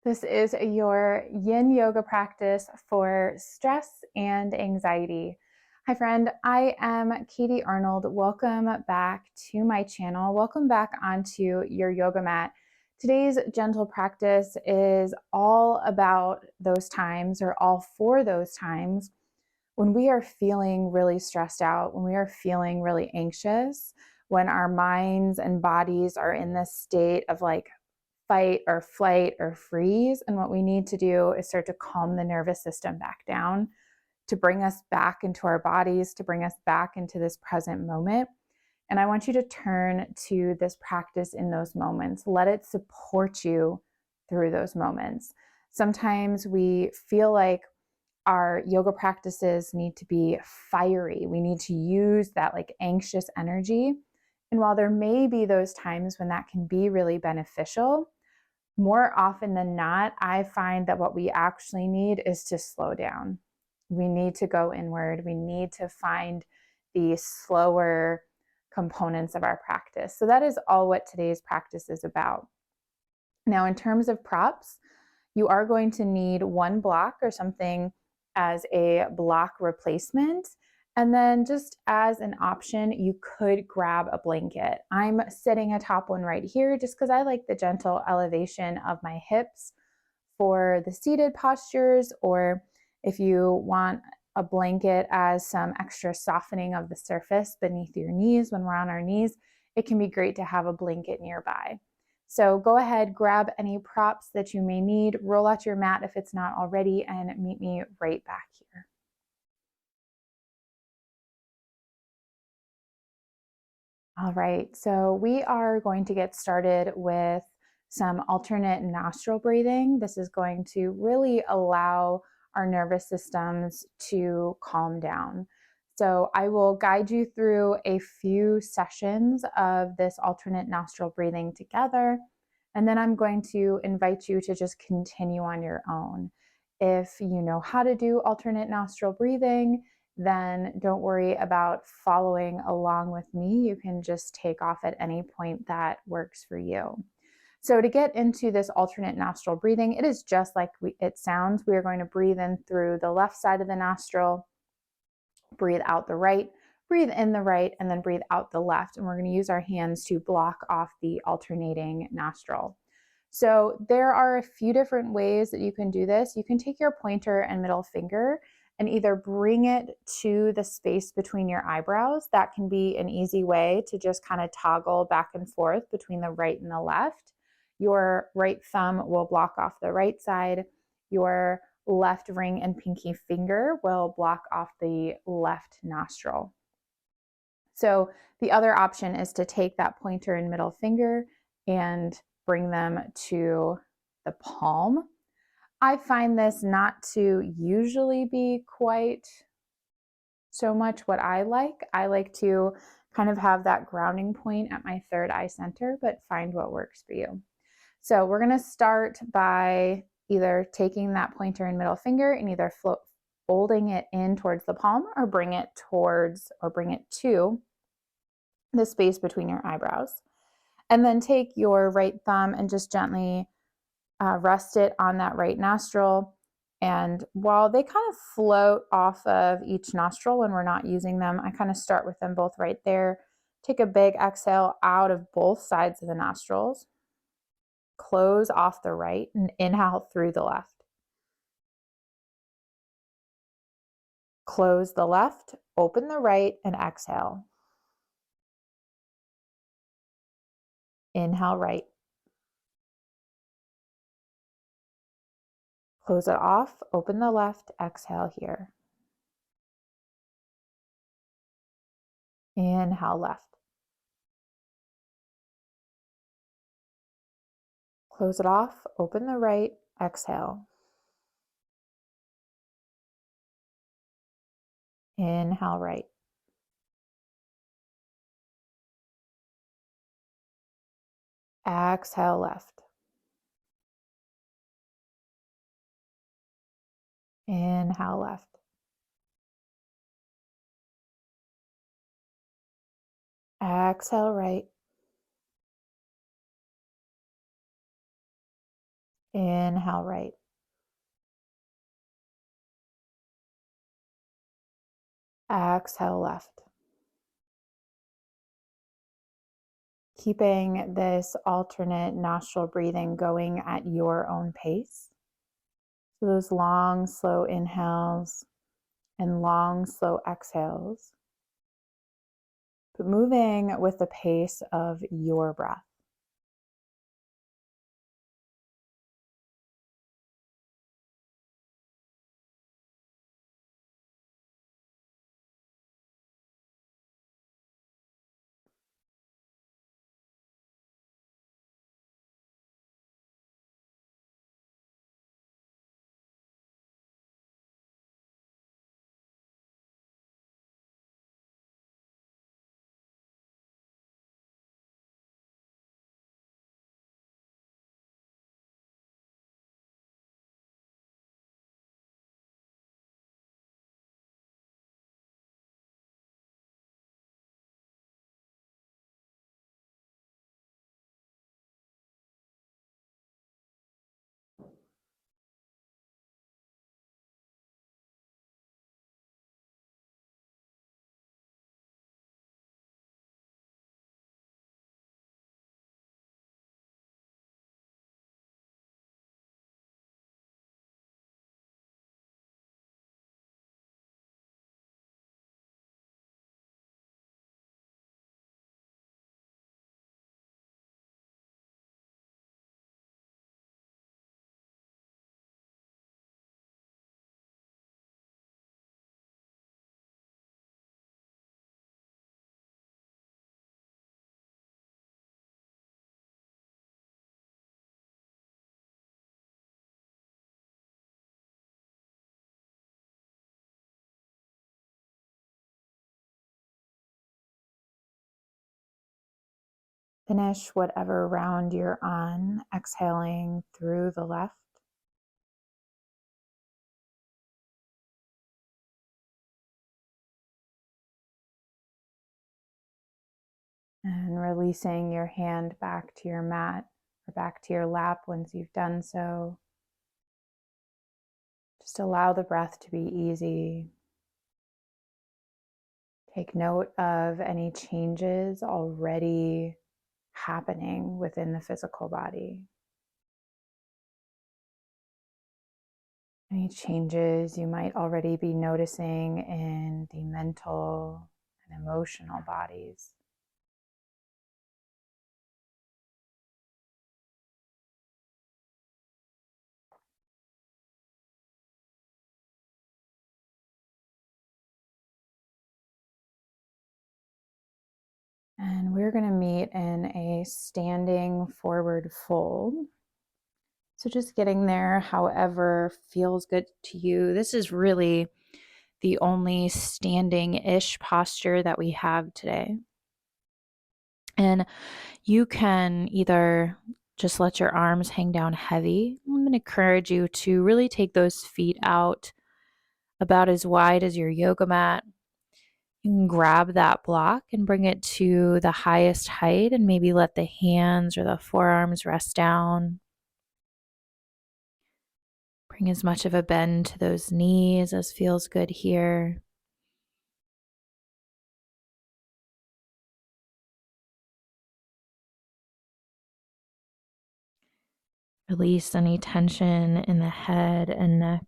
This is your yin yoga practice for stress and anxiety. Hi, friend. I am Katie Arnold. Welcome back to my channel. Welcome back onto your yoga mat. Today's gentle practice is all about those times, or all for those times, when we are feeling really stressed out, when we are feeling really anxious, when our minds and bodies are in this state of like fight or flight or freeze. And what we need to do is start to calm the nervous system back down, to bring us back into our bodies, to bring us back into this present moment. And I want you to turn to this practice in those moments. Let it support you through those moments. Sometimes we feel like our yoga practices need to be fiery. We need to use that like anxious energy. And while there may be those times when that can be really beneficial, more often than not, I find that what we actually need is to slow down. We need to go inward. We need to find the slower components of our practice. So that is all what today's practice is about. Now, in terms of props, you are going to need one block or something as a block replacement. And then just as an option, you could grab a blanket. I'm sitting atop one right here just because I like the gentle elevation of my hips for the seated postures, or if you want a blanket as some extra softening of the surface beneath your knees when we're on our knees, it can be great to have a blanket nearby. So go ahead, grab any props that you may need, roll out your mat if it's not already, and meet me right back here. All right, so we are going to get started with some alternate nostril breathing. This is going to really allow our nervous systems to calm down. So I will guide you through a few sessions of this alternate nostril breathing together. And then I'm going to invite you to just continue on your own. If you know how to do alternate nostril breathing, then don't worry about following along with me. You can just take off at any point that works for you. So to get into this alternate nostril breathing, it is just like it sounds. We are going to breathe in through the left side of the nostril, breathe out the right, breathe in the right, and then breathe out the left. And we're going to use our hands to block off the alternating nostril. So there are a few different ways that you can do this. You can take your pointer and middle finger and either bring it to the space between your eyebrows. That can be an easy way to just kind of toggle back and forth between the right and the left. Your right thumb will block off the right side. Your left ring and pinky finger will block off the left nostril. So the other option is to take that pointer and middle finger and bring them to the palm. I find this not to usually be quite so much what I like. I like to kind of have that grounding point at my third eye center, but find what works for you. So we're going to start by either taking that pointer and middle finger and either folding it in towards the palm, or bring it to the space between your eyebrows. And then take your right thumb and just gently rest it on that right nostril. And while they kind of float off of each nostril when we're not using them, I kind of start with them both right there. Take a big exhale out of both sides of the nostrils. Close off the right and inhale through the left. Close the left, open the right, and exhale. Inhale right. Close it off, open the left, exhale here. Inhale left. Close it off, open the right, exhale. Inhale right. Exhale left. Inhale left. Exhale right. Inhale right. Exhale left. Keeping this alternate nostril breathing going at your own pace. So those long, slow inhales and long, slow exhales, but moving with the pace of your breath. Finish whatever round you're on, exhaling through the left. And releasing your hand back to your mat or back to your lap once you've done so. Just allow the breath to be easy. Take note of any changes already happening within the physical body. Any changes you might already be noticing in the mental and emotional bodies. And we're going to meet in a standing forward fold. So just getting there however feels good to you. This is really the only standing-ish posture that we have today. And you can either just let your arms hang down heavy. I'm going to encourage you to really take those feet out about as wide as your yoga mat. You can grab that block and bring it to the highest height and maybe let the hands or the forearms rest down. Bring as much of a bend to those knees as feels good here. Release any tension in the head and neck.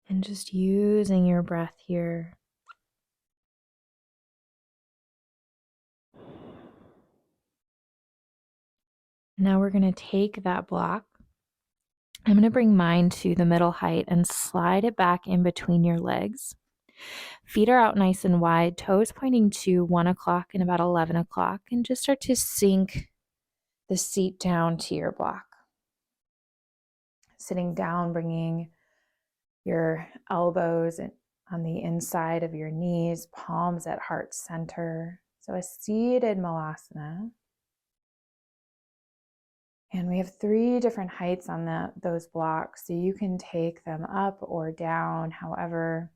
And just using your breath here. Now we're going to take that block. I'm going to bring mine to the middle height and slide it back in between your legs. Feet are out nice and wide, toes pointing to 1 o'clock and about 11 o'clock, and just start to sink the seat down to your block. Sitting down, bringing Your elbows on the inside of your knees, palms at heart center. So a seated malasana. And we have 3 different heights on those blocks, so you can take them up or down, however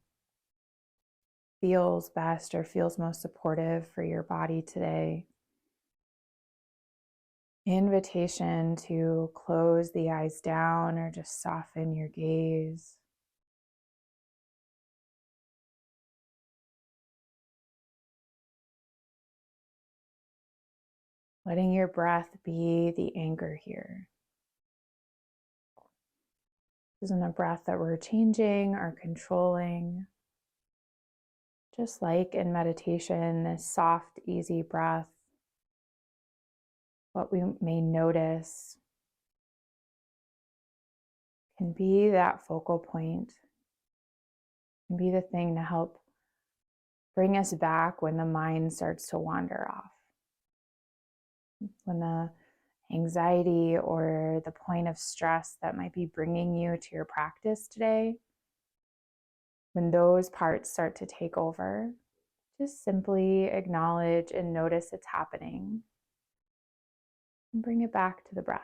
feels best or feels most supportive for your body today. Invitation to close the eyes down or just soften your gaze. Letting your breath be the anchor here. This isn't a breath that we're changing or controlling. Just like in meditation, this soft, easy breath, what we may notice can be that focal point, can be the thing to help bring us back when the mind starts to wander off. When the anxiety or the point of stress that might be bringing you to your practice today, when those parts start to take over, just simply acknowledge and notice it's happening and bring it back to the breath.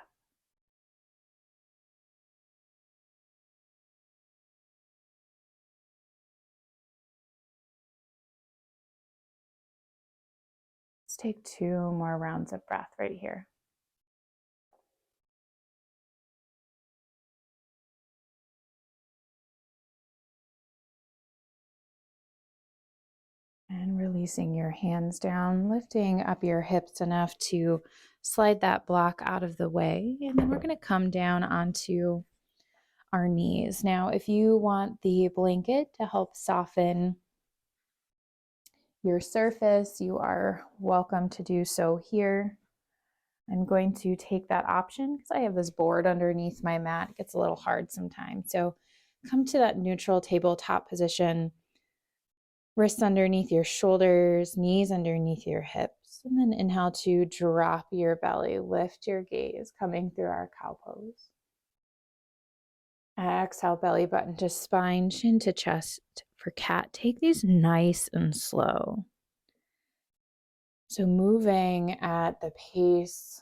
Let's take 2 more rounds of breath right here. And releasing your hands down, lifting up your hips enough to slide that block out of the way. And then we're going to come down onto our knees. Now, if you want the blanket to help soften your surface, you are welcome to do so here. I'm going to take that option because I have this board underneath my mat. It gets a little hard sometimes. So come to that neutral tabletop position. Wrists underneath your shoulders, knees underneath your hips. And then inhale to drop your belly, lift your gaze, coming through our cow pose. Exhale, belly button to spine, chin to chest for cat. Take these nice and slow. So moving at the pace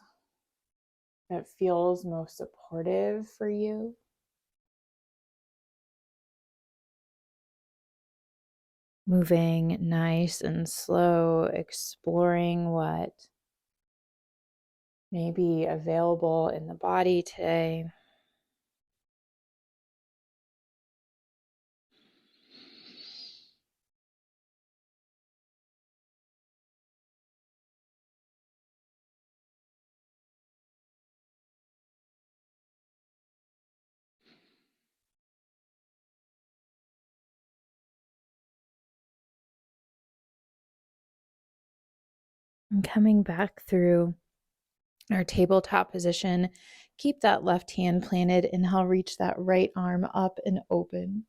that feels most supportive for you. Moving nice and slow, exploring what may be available in the body today. And coming back through our tabletop position, keep that left hand planted. Inhale, reach that right arm up and open.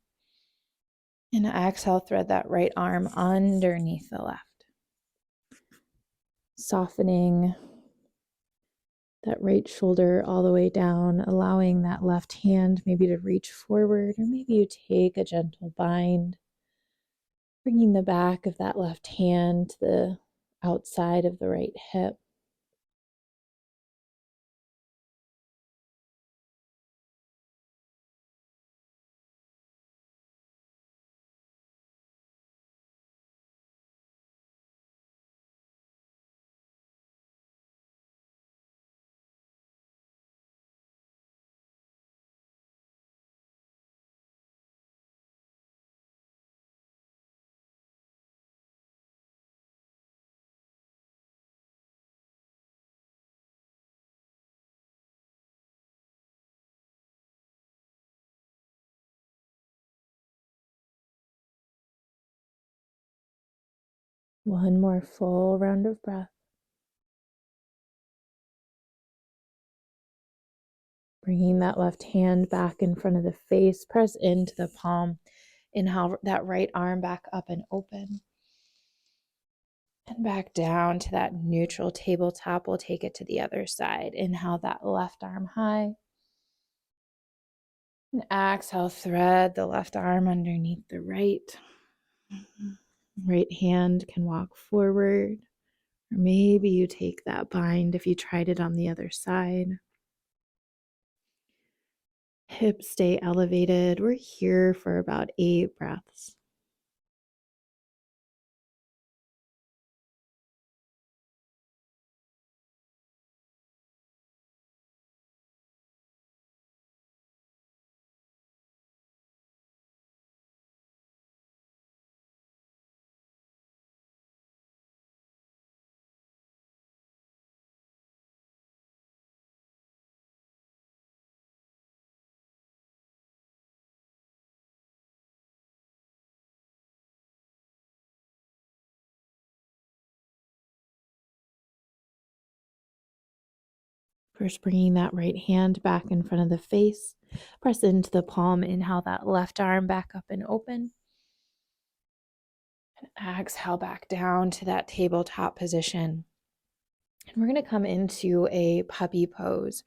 And exhale, thread that right arm underneath the left. Softening that right shoulder all the way down, allowing that left hand maybe to reach forward, or maybe you take a gentle bind, bringing the back of that left hand to the outside of the right hip. One more full round of breath. Bringing that left hand back in front of the face, press into the palm. Inhale that right arm back up and open. And back down to that neutral tabletop. We'll take it to the other side. Inhale that left arm high. And exhale, thread the left arm underneath the right. Right hand can walk forward. Or maybe you take that bind if you tried it on the other side. Hips stay elevated. We're here for about 8 breaths. First, bringing that right hand back in front of the face. Press into the palm. Inhale that left arm back up and open. And exhale back down to that tabletop position. And we're going to come into a puppy pose.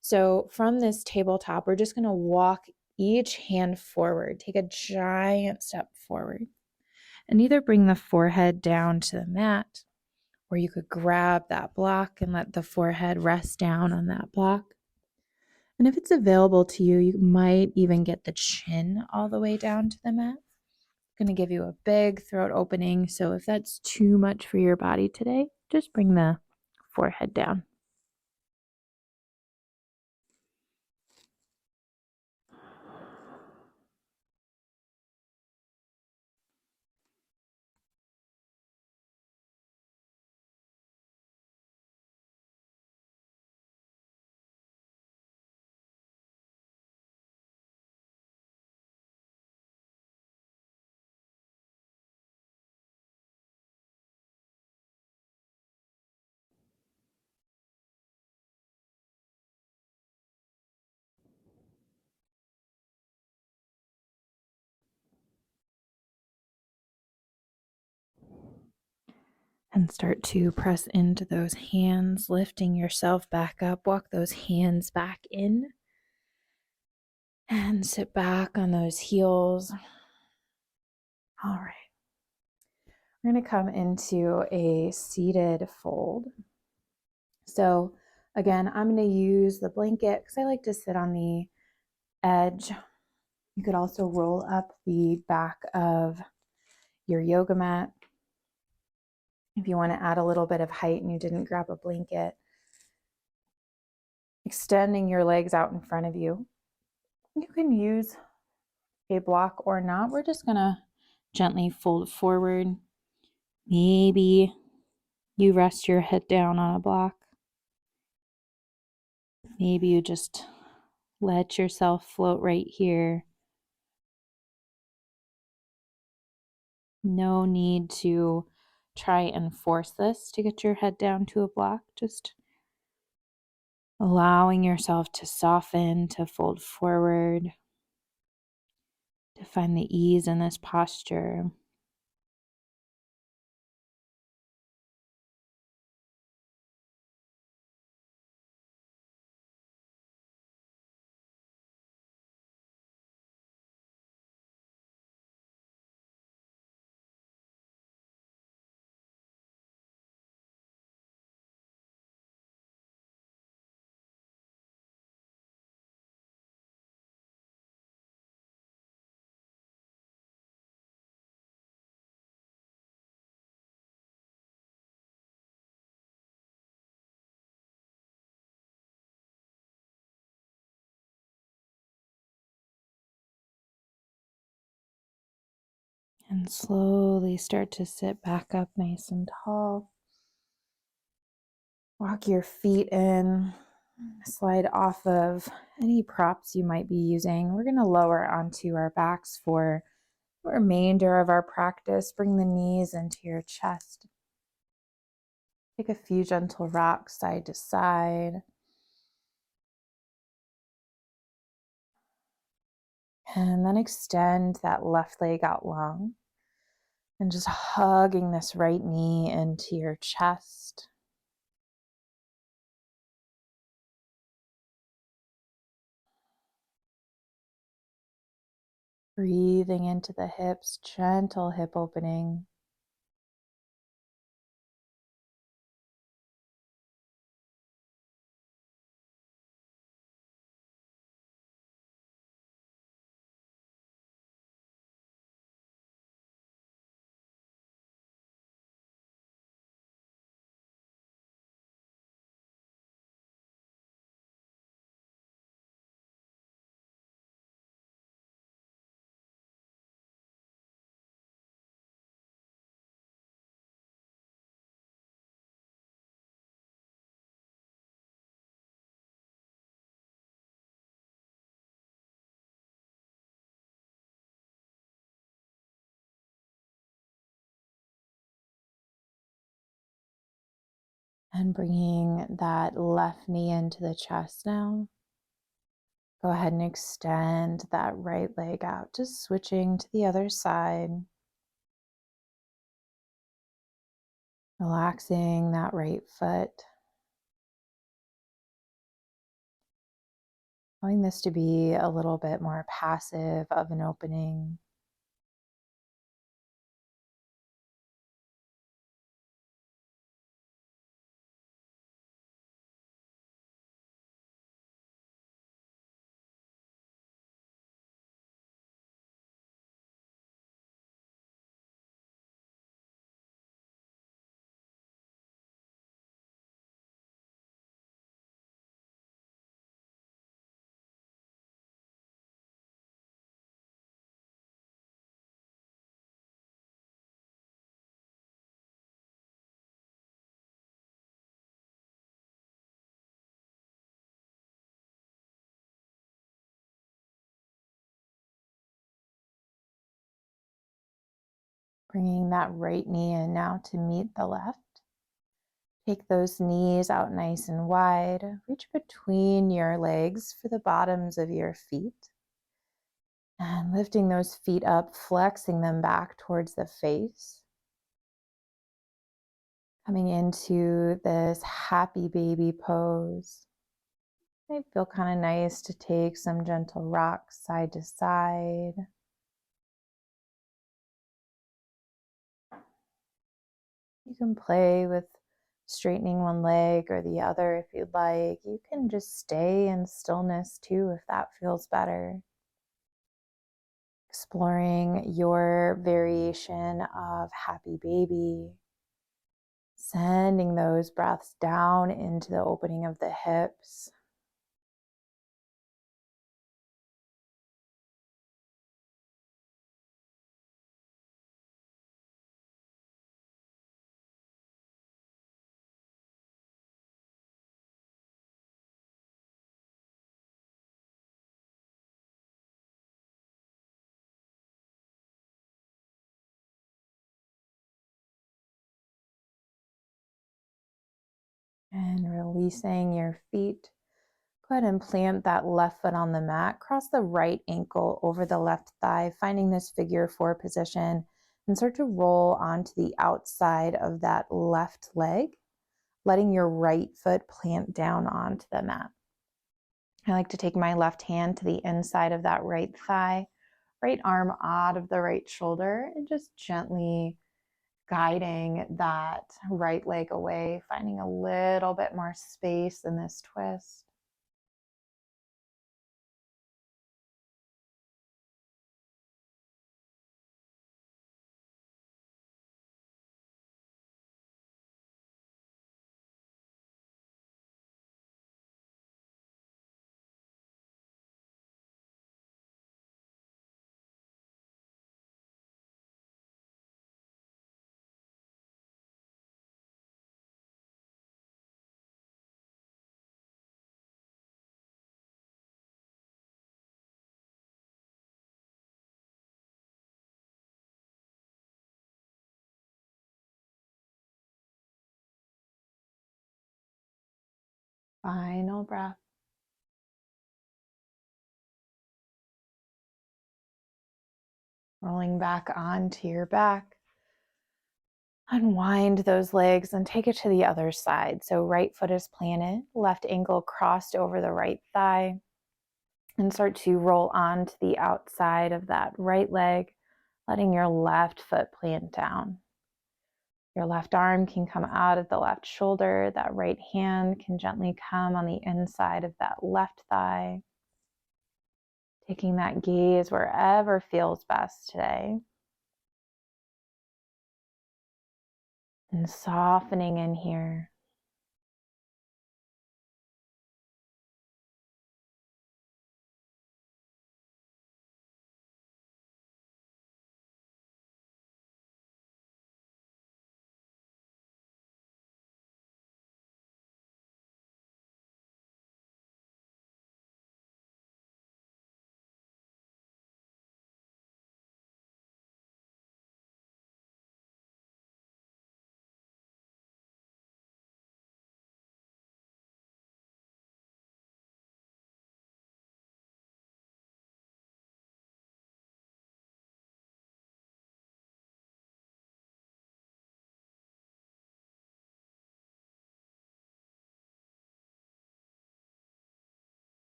So from this tabletop, we're just going to walk each hand forward. Take a giant step forward. And either bring the forehead down to the mat, or you could grab that block and let the forehead rest down on that block. And if it's available to you, you might even get the chin all the way down to the mat. It's going to give you a big throat opening. So if that's too much for your body today, just bring the forehead down. And start to press into those hands, lifting yourself back up. Walk those hands back in. And sit back on those heels. All right. We're going to come into a seated fold. So again, I'm going to use the blanket because I like to sit on the edge. You could also roll up the back of your yoga mat if you want to add a little bit of height and you didn't grab a blanket. Extending your legs out in front of you. You can use a block or not. We're just going to gently fold forward. Maybe you rest your head down on a block. Maybe you just let yourself float right here. No need to try and force this to get your head down to a block. Just allowing yourself to soften, to fold forward, to find the ease in this posture. And slowly start to sit back up nice and tall. Walk your feet in, slide off of any props you might be using. We're going to lower onto our backs for the remainder of our practice. Bring the knees into your chest. Take a few gentle rocks side to side. And then extend that left leg out long. And just hugging this right knee into your chest. Breathing into the hips, gentle hip opening. And bringing that left knee into the chest now. Go ahead and extend that right leg out, just switching to the other side. Relaxing that right foot. Allowing this to be a little bit more passive of an opening. Bringing that right knee in now to meet the left. Take those knees out nice and wide. Reach between your legs for the bottoms of your feet. And lifting those feet up, flexing them back towards the face. Coming into this happy baby pose. It might feel kind of nice to take some gentle rocks side to side. You can play with straightening one leg or the other if you'd like. You can just stay in stillness too if that feels better. Exploring your variation of happy baby. Sending those breaths down into the opening of the hips. And releasing your feet. Go ahead and plant that left foot on the mat. Cross the right ankle over the left thigh, finding this figure four position, and start to roll onto the outside of that left leg, letting your right foot plant down onto the mat. I like to take my left hand to the inside of that right thigh, right arm out of the right shoulder, and just gently guiding that right leg away, finding a little bit more space in this twist. Final breath. Rolling back onto your back. Unwind those legs and take it to the other side. So right foot is planted, left ankle crossed over the right thigh. And start to roll onto the outside of that right leg, letting your left foot plant down. Your left arm can come out of the left shoulder. That right hand can gently come on the inside of that left thigh. Taking that gaze wherever feels best today. And softening in here.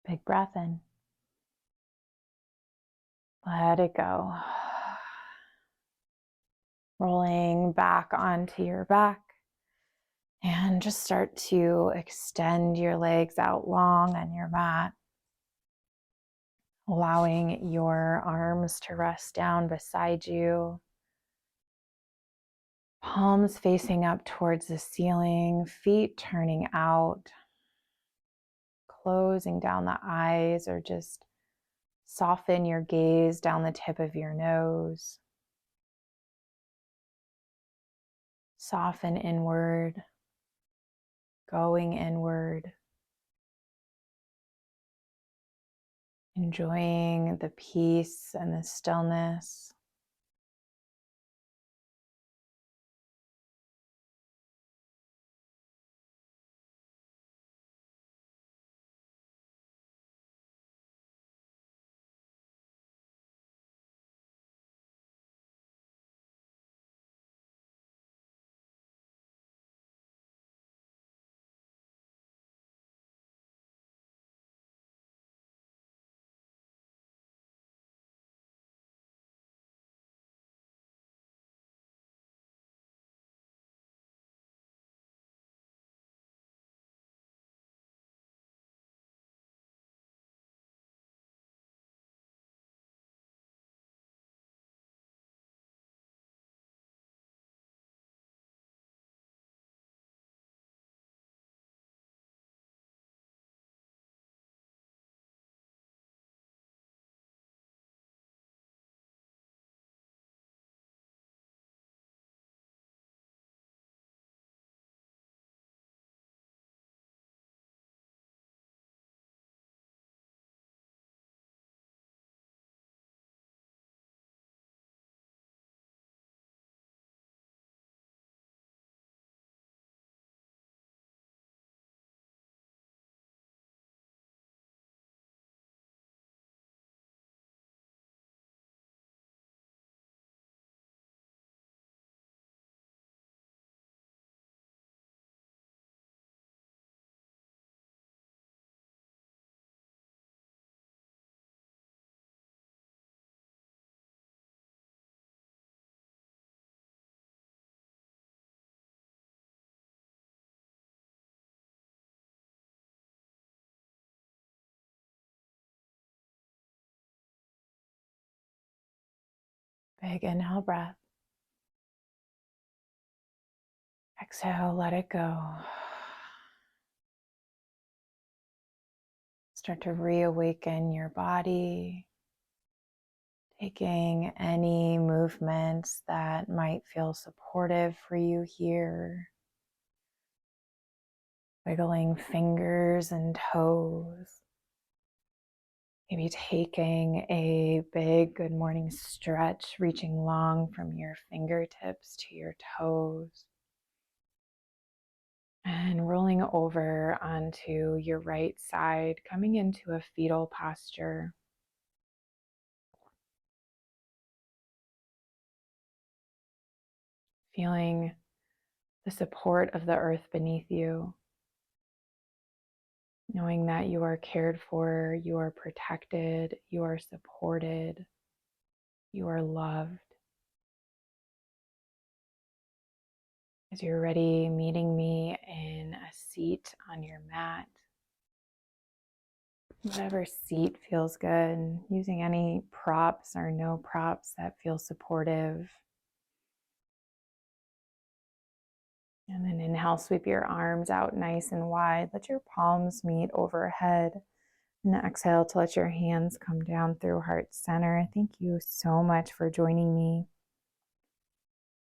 Big breath in. Let it go. Rolling back onto your back. And just start to extend your legs out long on your mat. Allowing your arms to rest down beside you. Palms facing up towards the ceiling, feet turning out. Closing down the eyes, or just soften your gaze down the tip of your nose. Soften inward, going inward. Enjoying the peace and the stillness. Big inhale breath. Exhale, let it go. Start to reawaken your body, taking any movements that might feel supportive for you here. Wiggling fingers and toes. Maybe taking a big good morning stretch, reaching long from your fingertips to your toes. And rolling over onto your right side, coming into a fetal posture. Feeling the support of the earth beneath you. knowing that you are cared for, you are protected, you are supported, you are loved. As you're ready, meeting me in a seat on your mat. Whatever seat feels good, using any props or no props that feel supportive. And then inhale, sweep your arms out nice and wide. Let your palms meet overhead. And exhale to let your hands come down through heart center. Thank you so much for joining me.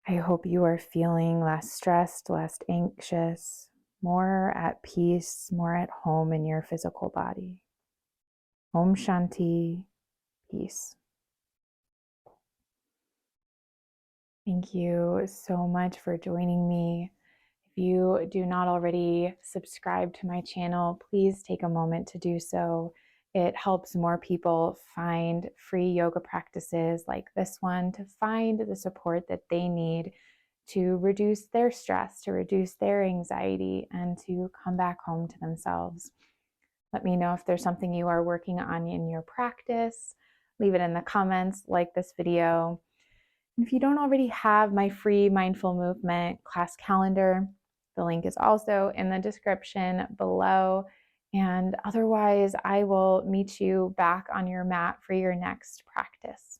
I hope you are feeling less stressed, less anxious, more at peace, more at home in your physical body. Om Shanti, peace. Thank you so much for joining me. If you do not already subscribe to my channel, please take a moment to do so. It helps more people find free yoga practices like this one, to find the support that they need to reduce their stress, to reduce their anxiety, and to come back home to themselves. Let me know if there's something you are working on in your practice. Leave it in the comments, like this video. And if you don't already have my free mindful movement class calendar, the link is also in the description below. And otherwise, I will meet you back on your mat for your next practice.